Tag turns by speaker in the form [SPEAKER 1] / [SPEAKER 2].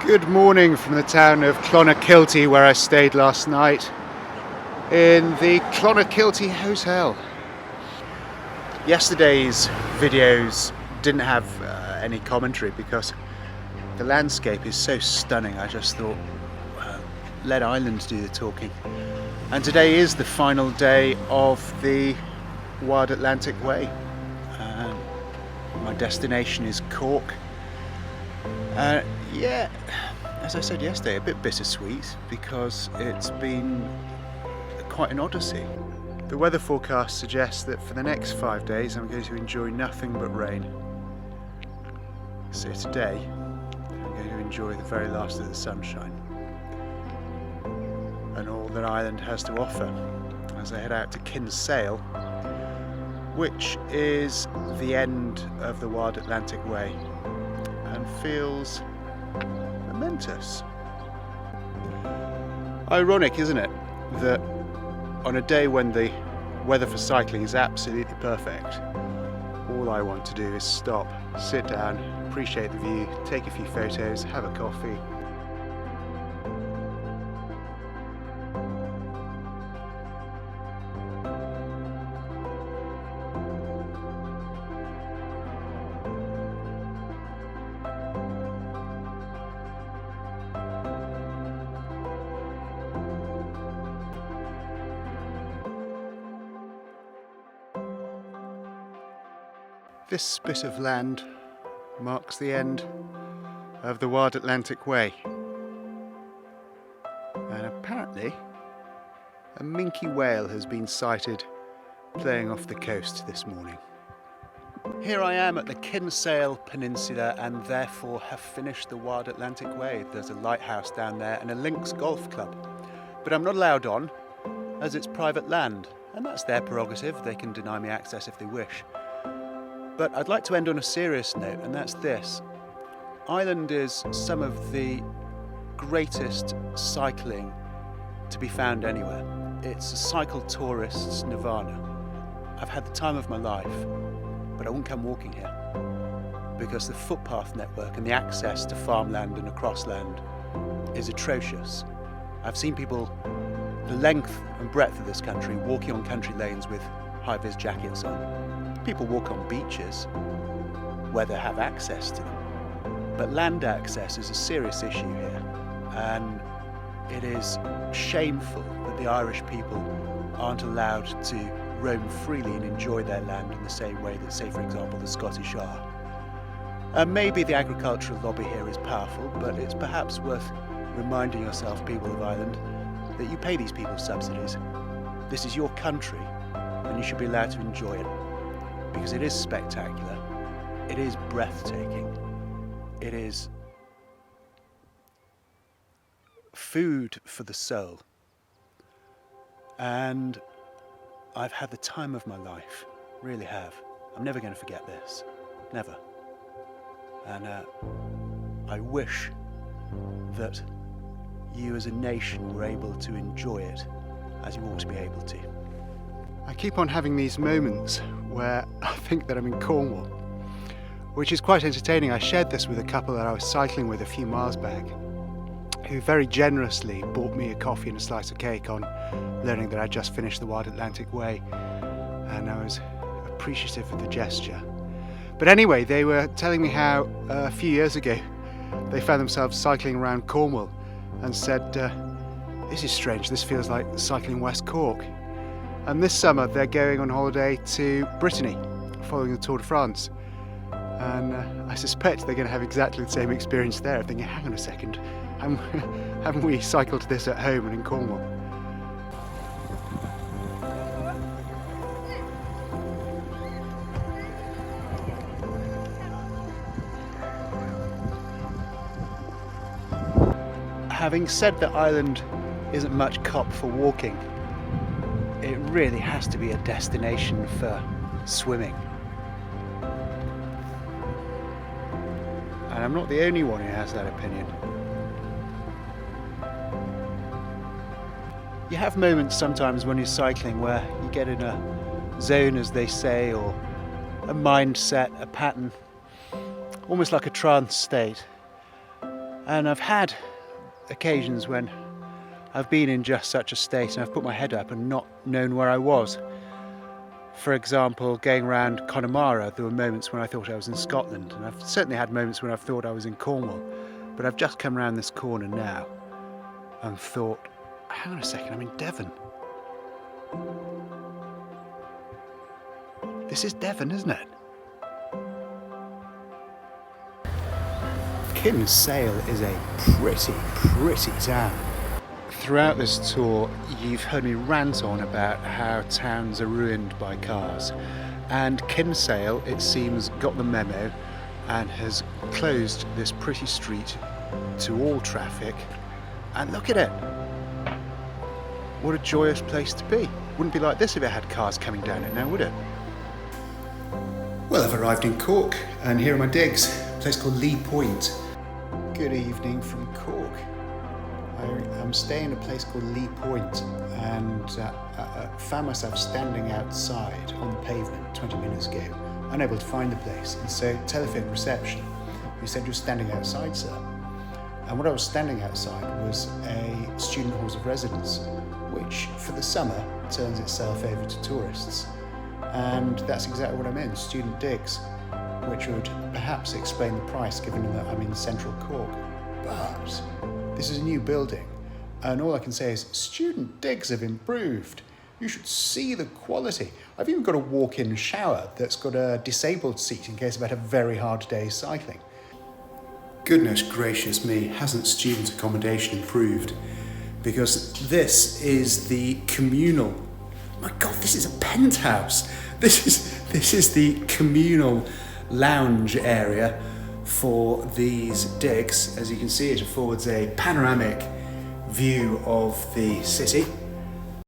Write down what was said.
[SPEAKER 1] Good morning from the town of Clonakilty, where I stayed last night in the Clonakilty Hotel. Yesterday's videos didn't have any commentary because the landscape is so stunning. I just thought, let Ireland do the talking. And today is the final day of the Wild Atlantic Way. My destination is Cork. Yeah, as I said yesterday, a bit bittersweet because it's been quite an odyssey. The weather forecast suggests that for the next 5 days I'm going to enjoy nothing but rain. So today I'm going to enjoy the very last of the sunshine and all that Ireland has to offer as I head out to Kinsale, which is the end of the Wild Atlantic Way and feels momentous. Ironic, isn't it, that on a day when the weather for cycling is absolutely perfect, all I want to do is stop, sit down, appreciate the view, take a few photos, have a coffee. This bit of land marks the end of the Wild Atlantic Way, and apparently a minke whale has been sighted playing off the coast this morning. Here I am at the Kinsale Peninsula and therefore have finished the Wild Atlantic Way. There's a lighthouse down there and a links golf club, but I'm not allowed on as it's private land, and that's their prerogative. They can deny me access if they wish. But I'd like to end on a serious note, and that's this. Ireland is some of the greatest cycling to be found anywhere. It's a cycle tourist's nirvana. I've had the time of my life, but I won't come walking here because the footpath network and the access to farmland and across land is atrocious. I've seen people the length and breadth of this country walking on country lanes with high-vis jackets on. People walk on beaches where they have access to them. But land access is a serious issue here, and it is shameful that the Irish people aren't allowed to roam freely and enjoy their land in the same way that, say, for example, the Scottish are. Maybe the agricultural lobby here is powerful, but it's perhaps worth reminding yourself, people of Ireland, that you pay these people subsidies. This is your country, and you should be allowed to enjoy it. Because it is spectacular, it is breathtaking, it is food for the soul, and I've had the time of my life, really have. I'm never going to forget this, never. And I wish that you as a nation were able to enjoy it as you ought to be able to. I keep on having these moments where I think that I'm in Cornwall, which is quite entertaining. I shared this with a couple that I was cycling with a few miles back, who very generously bought me a coffee and a slice of cake on learning that I'd just finished the Wild Atlantic Way, and I was appreciative of the gesture. But anyway, they were telling me how a few years ago they found themselves cycling around Cornwall and said, this is strange, this feels like cycling West Cork. And this summer they're going on holiday to Brittany, following the Tour de France. And I suspect they're going to have exactly the same experience there, thinking, hang on a second, haven't we cycled this at home and in Cornwall? Having said that Ireland isn't much cop for walking, it really has to be a destination for swimming. And I'm not the only one who has that opinion. You have moments sometimes when you're cycling where you get in a zone, as they say, or a mindset, a pattern, almost like a trance state. And I've had occasions when I've been in just such a state and I've put my head up and not known where I was. For example, going around Connemara, there were moments when I thought I was in Scotland, and I've certainly had moments when I've thought I was in Cornwall, but I've just come around this corner now and thought, hang on a second, I'm in Devon. This is Devon, isn't it? Kinsale is a pretty town. Throughout this tour, you've heard me rant on about how towns are ruined by cars. And Kinsale, it seems, got the memo and has closed this pretty street to all traffic. And look at it. What a joyous place to be. Wouldn't be like this if it had cars coming down it now, would it? Well, I've arrived in Cork, and here are my digs. A place called Lee Point. Good evening from Cork. I'm staying in a place called Lee Point, and I found myself standing outside on the pavement 20 minutes ago, unable to find the place, and so telephone reception, who said you're standing outside, sir. And what I was standing outside was a student halls of residence, which for the summer turns itself over to tourists. And that's exactly what I'm in, student digs, which would perhaps explain the price given that I'm in central Cork. But this is a new building, and all I can say is student digs have improved. You should see the quality. I've even got a walk-in shower that's got a disabled seat in case I've had a very hard day cycling. Goodness gracious me, hasn't student accommodation improved? Because this is the communal. My God, this is a penthouse. This is the communal lounge area for these digs. As you can see, it affords a panoramic view of the city.